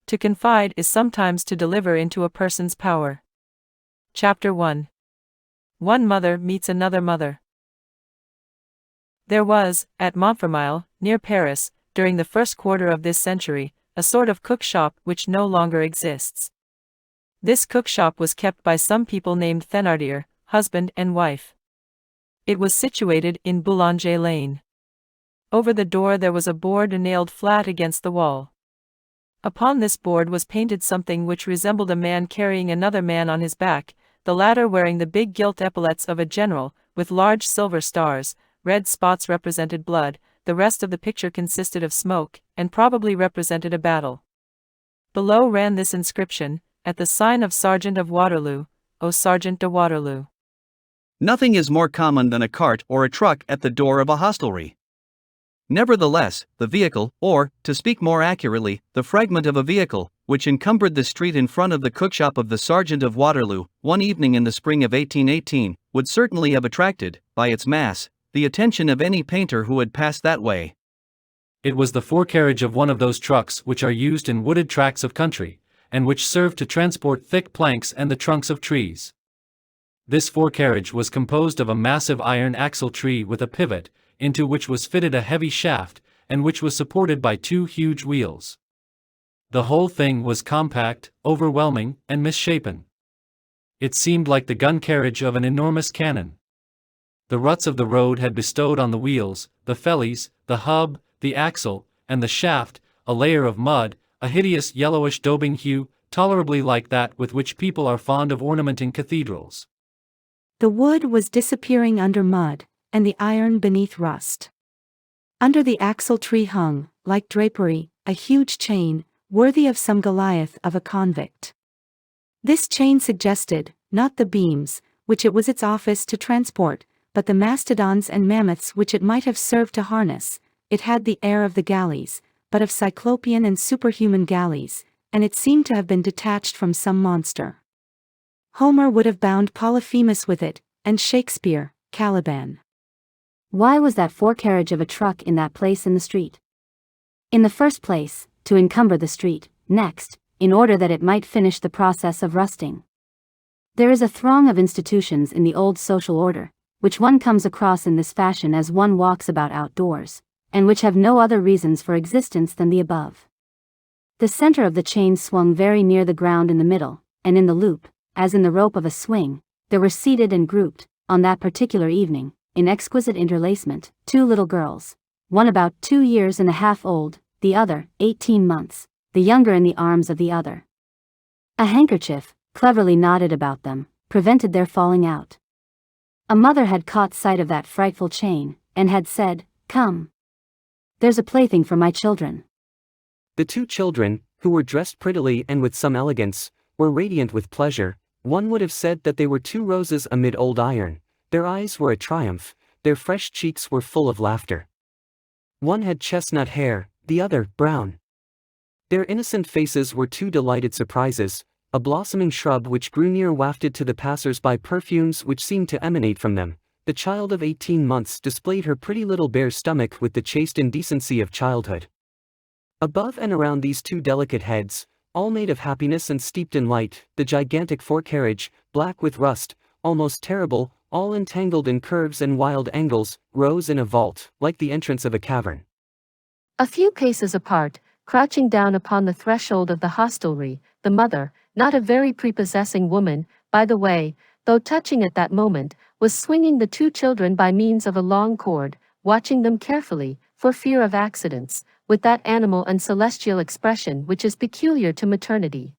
To confide is sometimes to deliver into a person's power. Chapter 1. One mother meets another mother. There was, at Montfermeil, near Paris, during the first quarter of this century, a sort of cook-shop which no longer exists. This cook-shop was kept by some people named Thénardiers, husband and wife. It was situated in Boulanger Lane. Over the door there was a board nailed flat against the wall. Upon this board was painted something which resembled a man carrying another man on his back, the latter wearing the big gilt epaulets of a general, with large silver stars. Red spots represented blood, the rest of the picture consisted of smoke, and probably represented a battle. Below ran this inscription, "At the sign of Sergeant of Waterloo, O Sergeant de Waterloo." Nothing is more common than a cart or a truck at the door of a hostelry. Nevertheless, the vehicle, or, to speak more accurately, the fragment of a vehicle, which encumbered the street in front of the cookshop of the Sergeant of Waterloo, one evening in the spring of 1818, would certainly have attracted, by its mass, the attention of any painter who had passed that way. It was the forecarriage of one of those trucks which are used in wooded tracts of country, and which serve to transport thick planks and the trunks of trees. This forecarriage was composed of a massive iron axle tree with a pivot, into which was fitted a heavy shaft, and which was supported by two huge wheels. The whole thing was compact, overwhelming, and misshapen. It seemed like the gun carriage of an enormous cannon. The ruts of the road had bestowed on the wheels, the fellies, the hub, the axle, and the shaft, a layer of mud, a hideous yellowish daubing hue, tolerably like that with which people are fond of ornamenting cathedrals. The wood was disappearing under mud, and the iron beneath rust. Under the axle tree hung, like drapery, a huge chain, worthy of some Goliath of a convict. This chain suggested, not the beams, which it was its office to transport, but the mastodons and mammoths which it might have served to harness. It had the air of the galleys, but of cyclopean and superhuman galleys, and it seemed to have been detached from some monster. Homer would have bound Polyphemus with it, and Shakespeare, Caliban. Why was that forecarriage of a truck in that place in the street? In the first place, to encumber the street; next, in order that it might finish the process of rusting. There is a throng of institutions in the old social order, which one comes across in this fashion as one walks about outdoors, and which have no other reasons for existence than the above. The center of the chain swung very near the ground in the middle, and in the loop, as in the rope of a swing, there were seated and grouped, on that particular evening, in exquisite interlacement, two little girls, one about 2 years and a half old, the other 18 months, the younger in the arms of the other. A handkerchief, cleverly knotted about them, prevented their falling out. A mother had caught sight of that frightful chain, and had said, "Come. There's a plaything for my children." The two children, who were dressed prettily and with some elegance, were radiant with pleasure. One would have said that they were two roses amid old iron. Their eyes were a triumph, their fresh cheeks were full of laughter. One had chestnut hair, the other, brown. Their innocent faces were two delighted surprises. A blossoming shrub which grew near wafted to the passers-by perfumes which seemed to emanate from them. The child of 18 months displayed her pretty little bare stomach with the chaste indecency of childhood. Above and around these two delicate heads, all made of happiness and steeped in light, the gigantic forecarriage, black with rust, almost terrible, all entangled in curves and wild angles, rose in a vault, like the entrance of a cavern. A few paces apart, crouching down upon the threshold of the hostelry, the mother, not a very prepossessing woman, by the way, though touching at that moment, was swinging the two children by means of a long cord, watching them carefully, for fear of accidents, with that animal and celestial expression which is peculiar to maternity.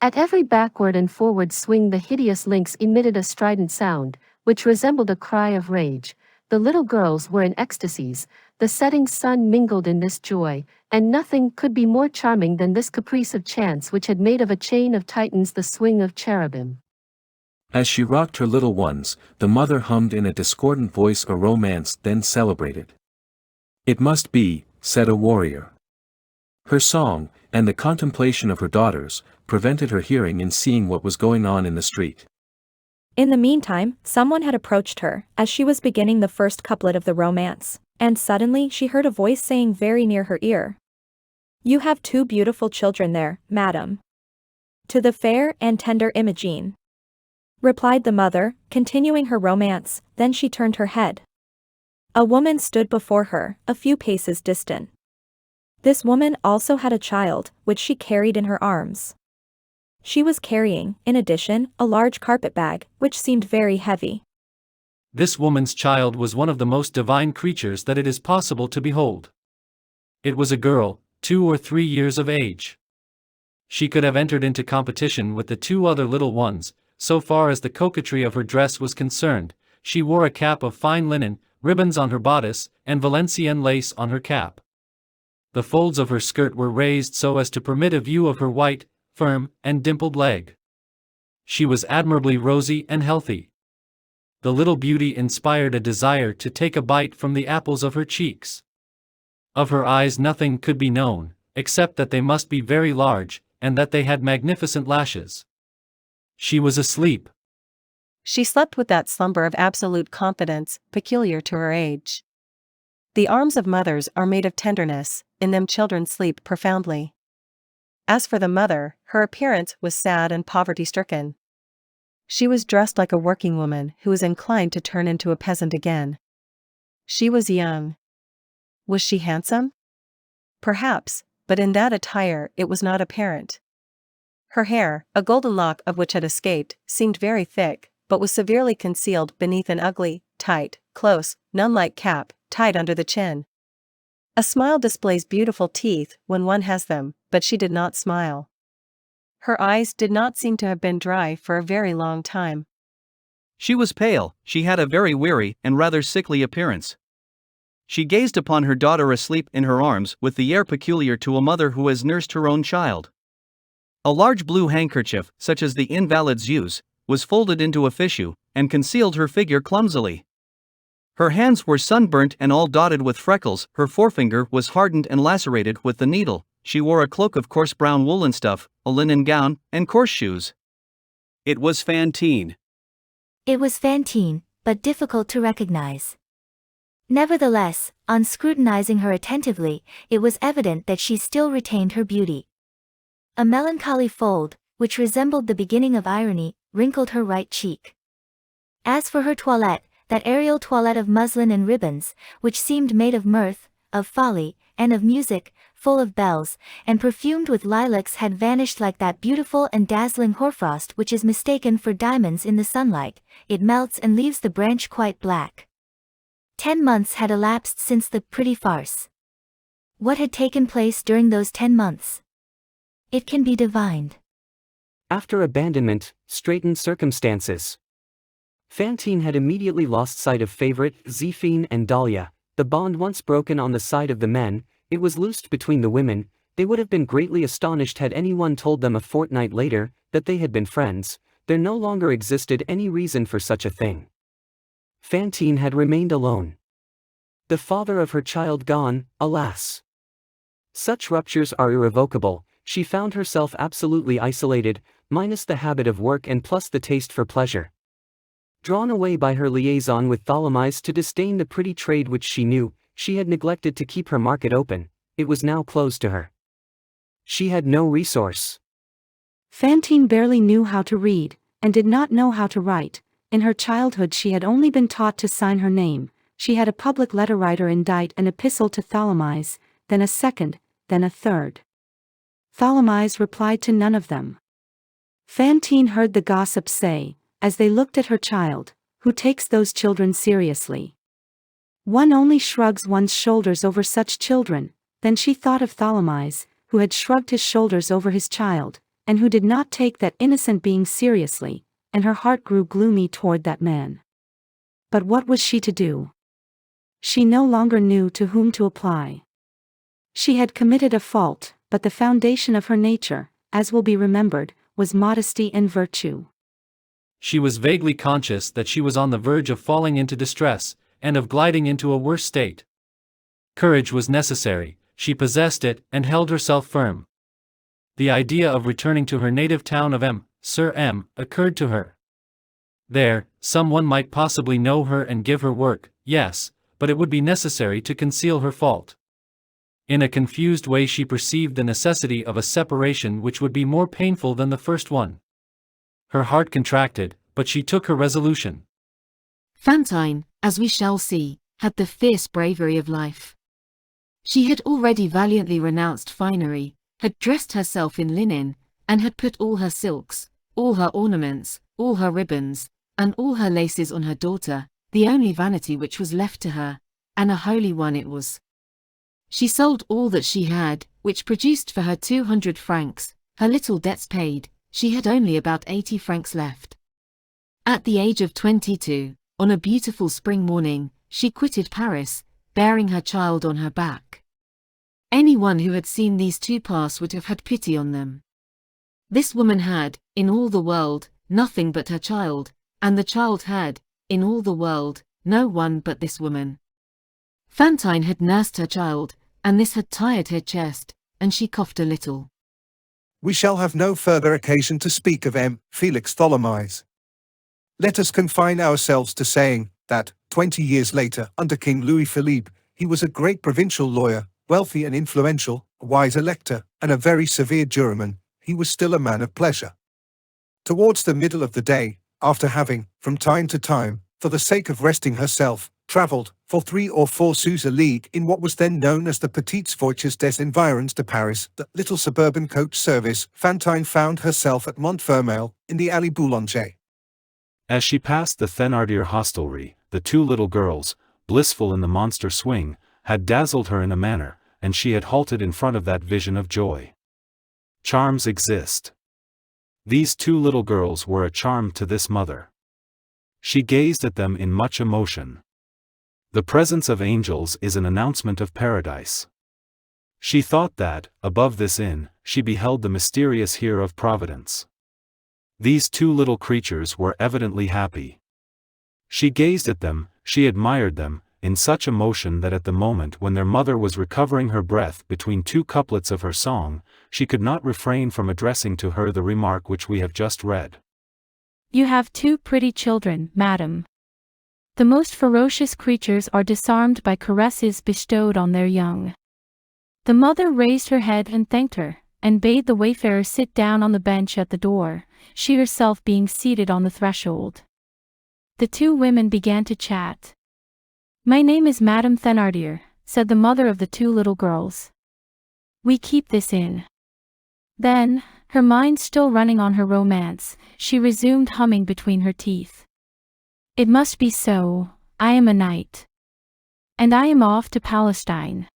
At every backward and forward swing the hideous lynx emitted a strident sound, which resembled a cry of rage. The little girls were in ecstasies, the setting sun mingled in this joy, and nothing could be more charming than this caprice of chance which had made of a chain of Titans the swing of cherubim. As she rocked her little ones, the mother hummed in a discordant voice a romance then celebrated. "It must be," said a warrior. Her song, and the contemplation of her daughters, prevented her hearing and seeing what was going on in the street. In the meantime, someone had approached her, as she was beginning the first couplet of the romance, and suddenly she heard a voice saying very near her ear, You have two beautiful children there, madam. To the fair and tender Imogen, replied the mother, continuing her romance. Then she turned her head. A woman stood before her, a few paces distant. This woman also had a child, which she carried in her arms. She was carrying, in addition, a large carpet-bag, which seemed very heavy. This woman's child was one of the most divine creatures that it is possible to behold. It was a girl, 2 or 3 years of age. She could have entered into competition with the 2 other little ones. So far as the coquetry of her dress was concerned, she wore a cap of fine linen, ribbons on her bodice, and Valenciennes lace on her cap. The folds of her skirt were raised so as to permit a view of her white, firm, and dimpled leg. She was admirably rosy and healthy. The little beauty inspired a desire to take a bite from the apples of her cheeks. Of her eyes nothing could be known, except that they must be very large, and that they had magnificent lashes. She was asleep. She slept with that slumber of absolute confidence, peculiar to her age. The arms of mothers are made of tenderness, in them children sleep profoundly. As for the mother, her appearance was sad and poverty-stricken. She was dressed like a working woman who is inclined to turn into a peasant again. She was young. Was she handsome? Perhaps, but in that attire it was not apparent. Her hair, a golden lock of which had escaped, seemed very thick, but was severely concealed beneath an ugly, tight, close, nun-like cap, tied under the chin. A smile displays beautiful teeth when one has them, but she did not smile. Her eyes did not seem to have been dry for a very long time. She was pale, she had a very weary and rather sickly appearance. She gazed upon her daughter asleep in her arms with the air peculiar to a mother who has nursed her own child. A large blue handkerchief, such as the invalids use, was folded into a fichu, and concealed her figure clumsily. Her hands were sunburnt and all dotted with freckles, her forefinger was hardened and lacerated with the needle. She wore a cloak of coarse brown woolen stuff, a linen gown, and coarse shoes. It was Fantine. It was Fantine, but difficult to recognize. Nevertheless, on scrutinizing her attentively, it was evident that she still retained her beauty. A melancholy fold, which resembled the beginning of irony, wrinkled her right cheek. As for her toilette, that aerial toilette of muslin and ribbons, which seemed made of mirth, of folly, and of music, full of bells, and perfumed with lilacs, had vanished like that beautiful and dazzling hoarfrost which is mistaken for diamonds in the sunlight. It melts and leaves the branch quite black. 10 months had elapsed since the pretty farce. What had taken place during those 10 months? It can be divined. After abandonment, straitened circumstances. Fantine had immediately lost sight of favorite, Zéphine and Dahlia. The bond once broken on the side of the men, it was loosed between the women. They would have been greatly astonished had anyone told them a fortnight later that they had been friends. There no longer existed any reason for such a thing. Fantine had remained alone. The father of her child gone, alas! Such ruptures are irrevocable. She found herself absolutely isolated, minus the habit of work and plus the taste for pleasure. Drawn away by her liaison with Thénardiers to disdain the pretty trade which she knew, she had neglected to keep her market open. It was now closed to her. She had no resource. Fantine barely knew how to read, and did not know how to write. In her childhood she had only been taught to sign her name. She had a public letter writer indite an epistle to Thénardiers, then a second, then a third. Thénardiers replied to none of them. Fantine heard the gossips say, as they looked at her child, "Who takes those children seriously? One only shrugs one's shoulders over such children." Then she thought of Thénardiers, who had shrugged his shoulders over his child, and who did not take that innocent being seriously, and her heart grew gloomy toward that man. But what was she to do? She no longer knew to whom to apply. She had committed a fault, but the foundation of her nature, as will be remembered, was modesty and virtue. She was vaguely conscious that she was on the verge of falling into distress, and of gliding into a worse state. Courage was necessary, she possessed it and held herself firm. The idea of returning to her native town of M occurred to her. There, someone might possibly know her and give her work, yes, but it would be necessary to conceal her fault. In a confused way she perceived the necessity of a separation which would be more painful than the first one. Her heart contracted, but she took her resolution. Fantine, as we shall see, had the fierce bravery of life. She had already valiantly renounced finery, had dressed herself in linen, and had put all her silks, all her ornaments, all her ribbons, and all her laces on her daughter, the only vanity which was left to her, and a holy one it was. She sold all that she had, which produced for her 200 francs, her little debts paid, she had only about 80 francs left. At the age of 22, on a beautiful spring morning, she quitted Paris, bearing her child on her back. Anyone who had seen these two pass would have had pity on them. This woman had, in all the world, nothing but her child, and the child had, in all the world, no one but this woman. Fantine had nursed her child, and this had tired her chest, and she coughed a little. We shall have no further occasion to speak of M. Felix Tholomyès. Let us confine ourselves to saying that, 20 years later, under King Louis Philippe, he was a great provincial lawyer, wealthy and influential, a wise elector, and a very severe juryman. He was still a man of pleasure. Towards the middle of the day, after having, from time to time, for the sake of resting herself, travelled, for 3 or 4 sous a league in what was then known as the Petites Voitures des Environs de Paris, the little suburban coach service, Fantine found herself at Montfermeil, in the Allée Boulanger. As she passed the Thénardier hostelry, the 2 little girls, blissful in the monster swing, had dazzled her in a manner, and she had halted in front of that vision of joy. Charms exist. These 2 little girls were a charm to this mother. She gazed at them in much emotion. The presence of angels is an announcement of paradise. She thought that, above this inn, she beheld the mysterious here of Providence. These 2 little creatures were evidently happy. She gazed at them, she admired them, in such emotion that at the moment when their mother was recovering her breath between 2 couplets of her song, she could not refrain from addressing to her the remark which we have just read. You have 2 pretty children, madam. The most ferocious creatures are disarmed by caresses bestowed on their young. The mother raised her head and thanked her, and bade the wayfarer sit down on the bench at the door, she herself being seated on the threshold. The 2 women began to chat. My name is Madame Thénardier, said the mother of the 2 little girls. We keep this inn. Then, her mind still running on her romance, she resumed humming between her teeth. It must be so, I am a knight. And I am off to Palestine.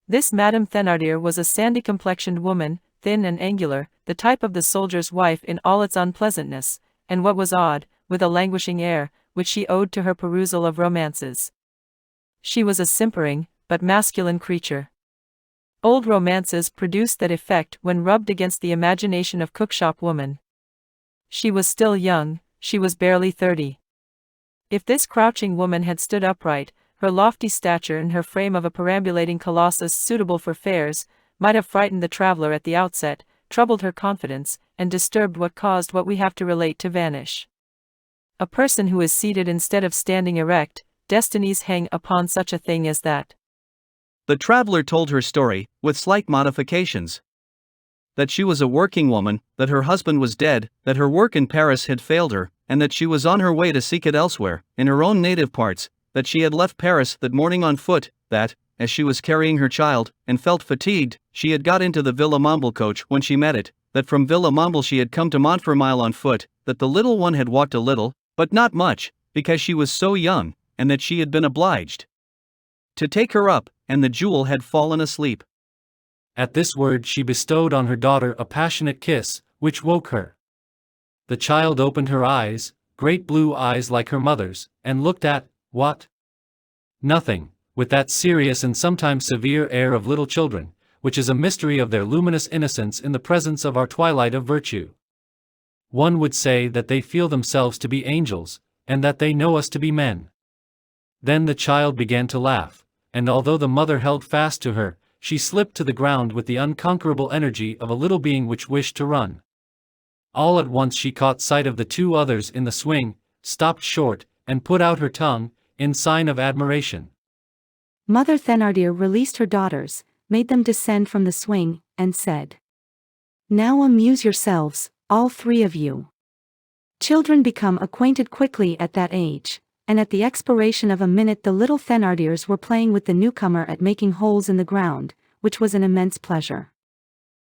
This Madame Thénardier was a sandy-complexioned woman, thin and angular, the type of the soldier's wife in all its unpleasantness, and what was odd, with a languishing air, which she owed to her perusal of romances. She was a simpering, but masculine creature. Old romances produced that effect when rubbed against the imagination of cookshop woman. She was still young, she was barely 30. If this crouching woman had stood upright, her lofty stature and her frame of a perambulating colossus suitable for fairs, might have frightened the traveler at the outset, troubled her confidence, and disturbed what caused what we have to relate to vanish. A person who is seated instead of standing erect, destinies hang upon such a thing as that. The traveler told her story, with slight modifications. That she was a working woman, that her husband was dead, that her work in Paris had failed her, and that she was on her way to seek it elsewhere, in her own native parts, that she had left Paris that morning on foot, that, as she was carrying her child, and felt fatigued, she had got into the Villa Momble coach when she met it, that from Villa Momble she had come to Montfermeil on foot, that the little one had walked a little, but not much, because she was so young, and that she had been obliged to take her up, and the jewel had fallen asleep. At this word she bestowed on her daughter a passionate kiss, which woke her. The child opened her eyes, great blue eyes like her mother's, and looked at, what? Nothing, with that serious and sometimes severe air of little children, which is a mystery of their luminous innocence in the presence of our twilight of virtue. One would say that they feel themselves to be angels, and that they know us to be men. Then the child began to laugh, and although the mother held fast to her, she slipped to the ground with the unconquerable energy of a little being which wished to run. All at once she caught sight of the 2 others in the swing, stopped short, and put out her tongue, in sign of admiration. Mother Thénardier released her daughters, made them descend from the swing, and said, "Now amuse yourselves, all three of you." Children become acquainted quickly at that age, and at the expiration of a minute the little Thénardiers were playing with the newcomer at making holes in the ground, which was an immense pleasure.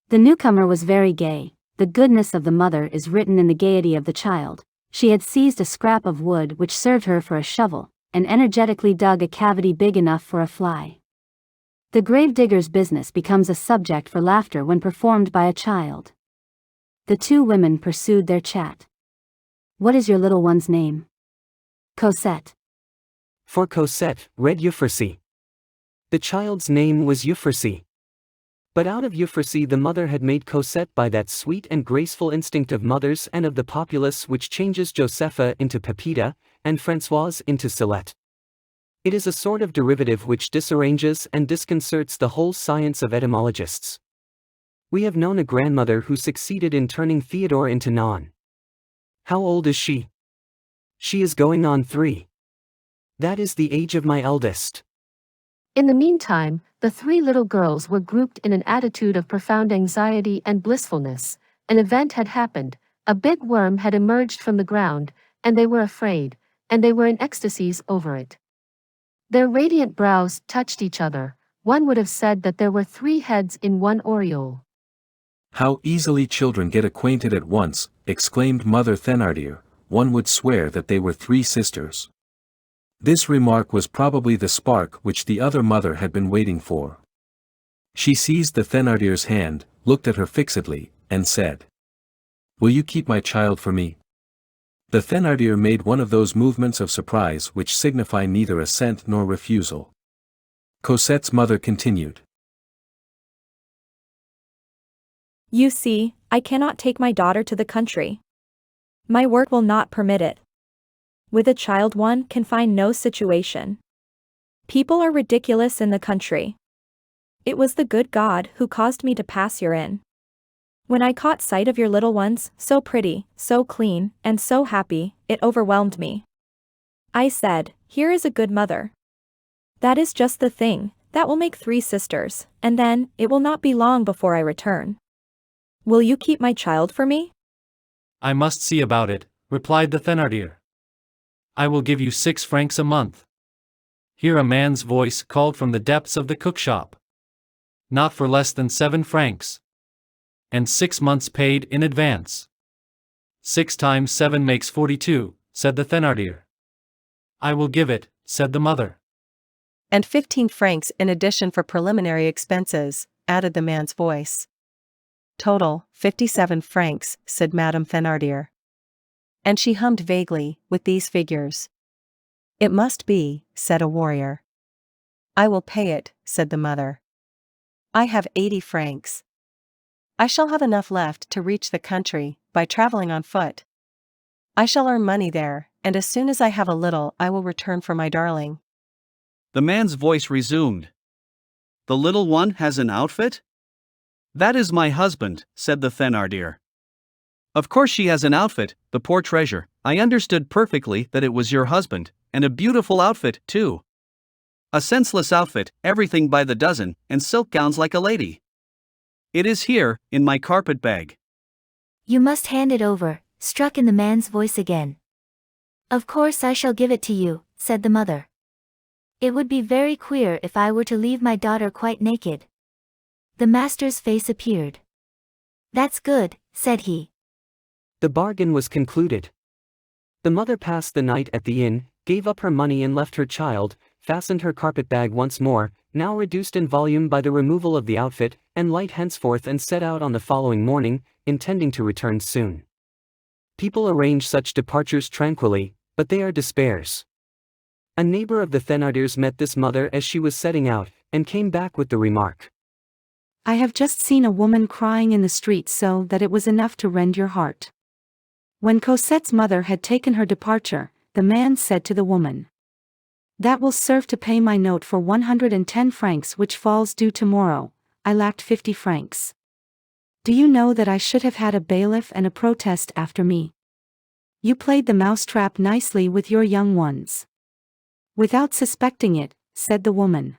The newcomer was very gay. The goodness of the mother is written in the gaiety of the child. She had seized a scrap of wood which served her for a shovel, and energetically dug a cavity big enough for a fly. The grave digger's business becomes a subject for laughter when performed by a child. The two women pursued their chat. "What is your little one's name?" "Cosette." For Cosette, read Euphrasie. The child's name was Euphrasie. But out of Euphrasie the mother had made Cosette by that sweet and graceful instinct of mothers and of the populace which changes Josepha into Pepita, and Françoise into Celeste. It is a sort of derivative which disarranges and disconcerts the whole science of etymologists. We have known a grandmother who succeeded in turning Theodore into Non. How old is she? She is going on 3. That is the age of my eldest. In the meantime, the three little girls were grouped in an attitude of profound anxiety and blissfulness. An event had happened, a big worm had emerged from the ground, and they were afraid, and they were in ecstasies over it. Their radiant brows touched each other. One would have said that there were 3 heads in one aureole. How easily children get acquainted at once, exclaimed Mother Thénardier. One would swear that they were 3 sisters. This remark was probably the spark which the other mother had been waiting for. She seized the Thénardier's hand, looked at her fixedly, and said, "Will you keep my child for me?" The Thénardier made one of those movements of surprise which signify neither assent nor refusal. Cosette's mother continued. "You see, I cannot take my daughter to the country. My work will not permit it. With a child one can find no situation. People are ridiculous in the country. It was the good God who caused me to pass herein. When I caught sight of your little ones, so pretty, so clean, and so happy, it overwhelmed me. I said, here is a good mother. That is just the thing, that will make 3 sisters, and then, it will not be long before I return. Will you keep my child for me?" "I must see about it," replied the Thénardier. "I will give you 6 francs a month." Here a man's voice called from the depths of the cookshop. "Not for less than 7 francs. And 6 months paid in advance." 6 times 7 makes 42, said the Thénardier. "I will give it," said the mother. "And 15 francs in addition for preliminary expenses," added the man's voice. "Total, 57 francs, said Madame Thénardier. And she hummed vaguely, with these figures. "It must be," said a warrior. "I will pay it," said the mother. "I have 80 francs. I shall have enough left to reach the country, by traveling on foot. I shall earn money there, and as soon as I have a little I will return for my darling." The man's voice resumed. "The little one has an outfit?" "That is my husband," said the Thénardier. "Of course she has an outfit, the poor treasure. I understood perfectly that it was your husband, and a beautiful outfit, too. A senseless outfit, everything by the dozen, and silk gowns like a lady. It is here, in my carpet bag." "You must hand it over," struck in the man's voice again. "Of course I shall give it to you," said the mother. "It would be very queer if I were to leave my daughter quite naked." The master's face appeared. "That's good," said he. The bargain was concluded. The mother passed the night at the inn, gave up her money and left her child, fastened her carpet-bag once more, now reduced in volume by the removal of the outfit, and light henceforth and set out on the following morning, intending to return soon. People arrange such departures tranquilly, but they are despairs. A neighbor of the Thénardiers met this mother as she was setting out, and came back with the remark. "I have just seen a woman crying in the street so that it was enough to rend your heart." When Cosette's mother had taken her departure, the man said to the woman, "That will serve to pay my note for 110 francs which falls due tomorrow. I lacked 50 francs. Do you know that I should have had a bailiff and a protest after me? You played the mousetrap nicely with your young ones." "Without suspecting it," said the woman.